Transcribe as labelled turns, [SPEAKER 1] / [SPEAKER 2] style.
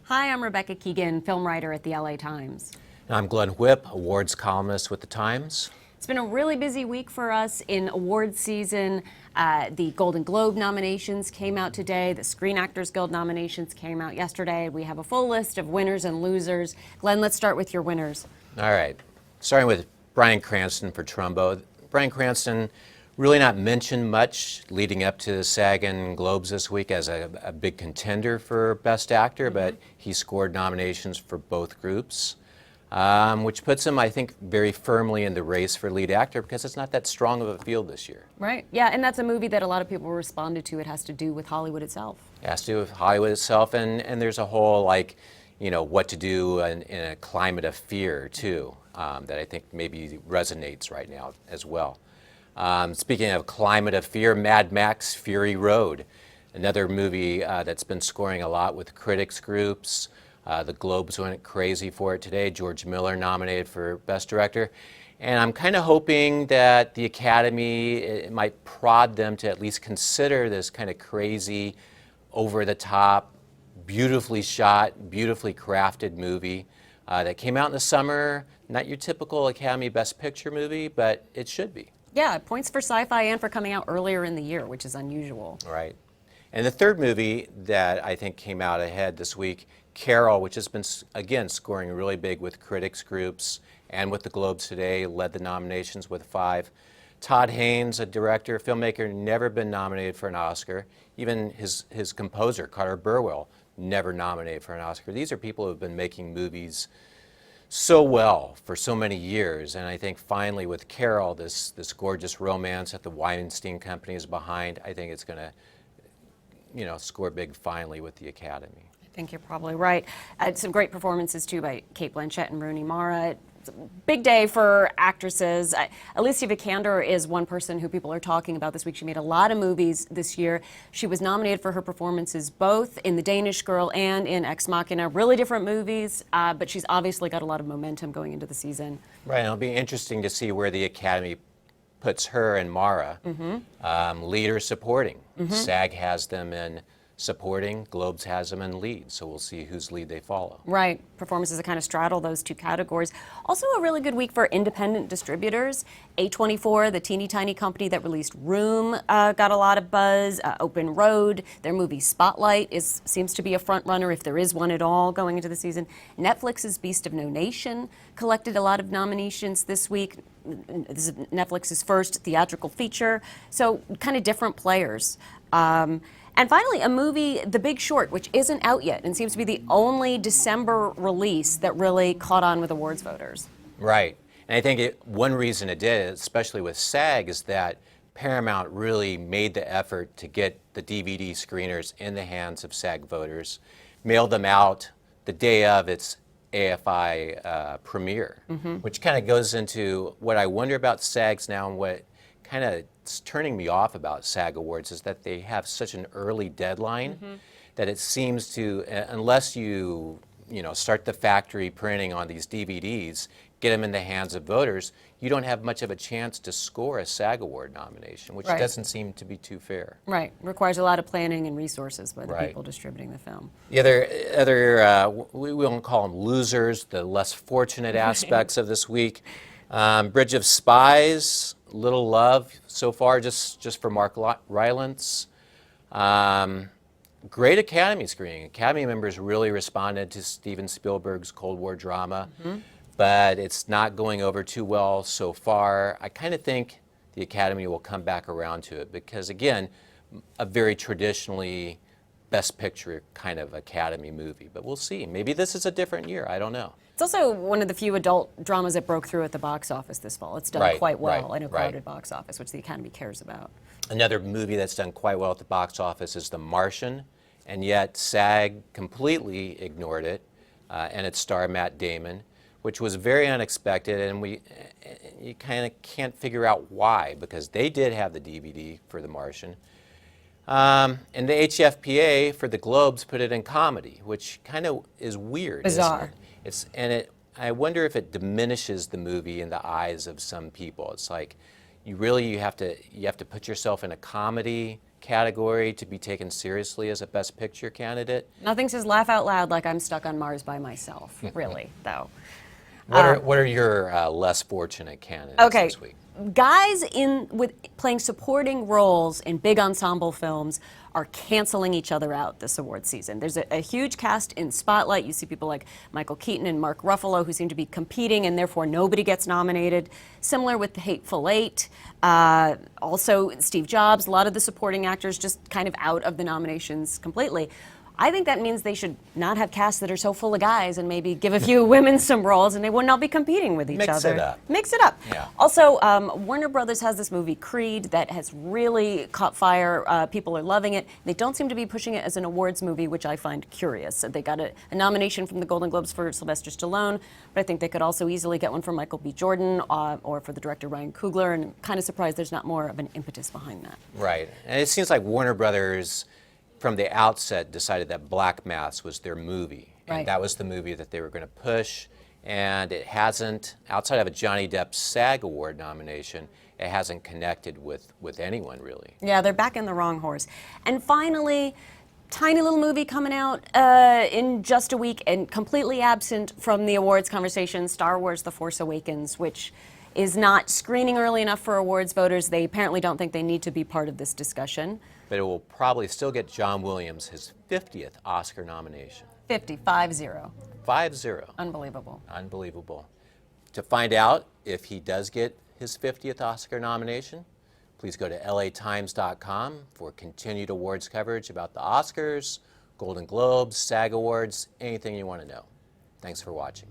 [SPEAKER 1] Hi, I'm Rebecca Keegan, film writer at the LA Times.
[SPEAKER 2] And I'm Glenn Whipp, awards columnist with the Times.
[SPEAKER 1] It's been a really busy week for us in awards season. The Golden Globe nominations came out today. The Screen Actors Guild nominations came out yesterday. We have a full list of winners and losers. Glenn, let's start with your winners.
[SPEAKER 2] All right, starting with Bryan Cranston for Trumbo. Bryan Cranston really not mentioned much leading up to the SAG and Globes this week as a big contender for Best Actor, but he scored nominations for both groups, which puts him, I think, very firmly in the race for lead actor because it's not that strong of a field this year.
[SPEAKER 1] Right, yeah, and that's a movie that a lot of people responded to. It has to do with Hollywood itself.
[SPEAKER 2] It has to do with Hollywood itself, and there's a whole, like, you know, what to do in a climate of fear, too, that I think maybe resonates right now as well. Speaking of climate of fear, Mad Max Fury Road, another movie that's been scoring a lot with critics groups. The Globes went crazy for it today. George Miller nominated for Best Director. And I'm kind of hoping that the Academy it might prod them to at least consider this kind of crazy, over-the-top, beautifully shot, beautifully crafted movie that came out in the summer. Not your typical Academy Best Picture movie, but it should be.
[SPEAKER 1] Yeah, points for sci-fi and for coming out earlier in the year, which is unusual.
[SPEAKER 2] Right. And the third movie that I think came out ahead this week, Carol, which has been, again, scoring really big with critics groups and with the Globes today, led the nominations with 5. Todd Haynes, a director, filmmaker, never been nominated for an Oscar. Even his composer, Carter Burwell, never nominated for an Oscar. These are people who have been making movies so well for so many years, and I think finally with Carol, this gorgeous romance that the Weinstein Company is behind, I think it's going to, you know, score big finally with the Academy.
[SPEAKER 1] I think you're probably right. Some great performances too by Cate Blanchett and Rooney Mara. It's a big day for actresses. Alicia Vikander is one person who people are talking about this week. She made a lot of movies this year. She was nominated for her performances both in The Danish Girl and in Ex Machina. Really different movies, but she's obviously got a lot of momentum going into the season.
[SPEAKER 2] Right, it'll be interesting to see where the Academy puts her and Mara, lead or supporting. SAG has them in supporting, Globes has them in lead, so we'll see whose lead they follow.
[SPEAKER 1] Right, performances that kind of straddle those two categories. Also a really good week for independent distributors. A24, the teeny tiny company that released Room, got a lot of buzz. Open Road, their movie Spotlight seems to be a front runner if there is one at all going into the season. Netflix's Beast of No Nation collected a lot of nominations this week. This is Netflix's first theatrical feature, so kind of different players. And finally, a movie, The Big Short, which isn't out yet and seems to be the only December release that really caught on with awards voters.
[SPEAKER 2] Right. And I think one reason it did, especially with SAG, is that Paramount really made the effort to get the DVD screeners in the hands of SAG voters, mailed them out the day of its AFI premiere, which kind of goes into what I wonder about SAGs now and what kind of turning me off about SAG Awards is that they have such an early deadline that it seems to, unless you start the factory printing on these DVDs, get them in the hands of voters, you don't have much of a chance to score a SAG Award nomination, which doesn't seem to be too fair.
[SPEAKER 1] Right, requires a lot of planning and resources by the people distributing the film.
[SPEAKER 2] The other we won't call them losers, the less fortunate aspects of this week. Bridge of Spies, little love so far, just for Mark Rylance. Great Academy screening. Academy members really responded to Steven Spielberg's Cold War drama, but it's not going over too well so far. I kind of think the Academy will come back around to it because, again, a very traditionally Best Picture kind of Academy movie. But we'll see. Maybe this is a different year. I don't know.
[SPEAKER 1] It's also one of the few adult dramas that broke through at the box office this fall. It's done quite well in a crowded box office, which the Academy cares about.
[SPEAKER 2] Another movie that's done quite well at the box office is The Martian, and yet SAG completely ignored it, and its star Matt Damon, which was very unexpected, and you kind of can't figure out why, because they did have the DVD for The Martian. And the HFPA for the Globes put it in comedy, which kind of is weird.
[SPEAKER 1] Bizarre.
[SPEAKER 2] I wonder if it diminishes the movie in the eyes of some people. It's like you have to put yourself in a comedy category to be taken seriously as a Best Picture candidate.
[SPEAKER 1] Nothing says laugh out loud like I'm stuck on Mars by myself, really, though.
[SPEAKER 2] What are your less fortunate candidates this week?
[SPEAKER 1] Guys with playing supporting roles in big ensemble films are canceling each other out this award season. There's a huge cast in Spotlight. You see people like Michael Keaton and Mark Ruffalo who seem to be competing, and therefore nobody gets nominated. Similar with The Hateful Eight. Also, Steve Jobs, a lot of the supporting actors just kind of out of the nominations completely. I think that means they should not have casts that are so full of guys and maybe give a few women some roles, and they would not be competing with each other.
[SPEAKER 2] Mix it up.
[SPEAKER 1] Mix it up.
[SPEAKER 2] Yeah.
[SPEAKER 1] Also, Warner Brothers has this movie, Creed, that has really caught fire. People are loving it. They don't seem to be pushing it as an awards movie, which I find curious. They got a nomination from the Golden Globes for Sylvester Stallone, but I think they could also easily get one for Michael B. Jordan or for the director Ryan Coogler, and I'm kind of surprised there's not more of an impetus behind that.
[SPEAKER 2] Right. And it seems like Warner Brothers, from the outset, decided that Black Mass was their movie. And
[SPEAKER 1] Right.
[SPEAKER 2] that was the movie that they were going to push. And it hasn't, outside of a Johnny Depp SAG Award nomination, it hasn't connected with anyone, really.
[SPEAKER 1] Yeah, they're back in the wrong horse. And finally, tiny little movie coming out in just a week and completely absent from the awards conversation, Star Wars The Force Awakens, which is not screening early enough for awards voters. They apparently don't think they need to be part of this discussion.
[SPEAKER 2] But it will probably still get John Williams his 50th Oscar nomination.
[SPEAKER 1] 50.
[SPEAKER 2] 5-0.
[SPEAKER 1] Unbelievable.
[SPEAKER 2] Unbelievable. To find out if he does get his 50th Oscar nomination, please go to latimes.com for continued awards coverage about the Oscars, Golden Globes, SAG Awards, anything you want to know. Thanks for watching.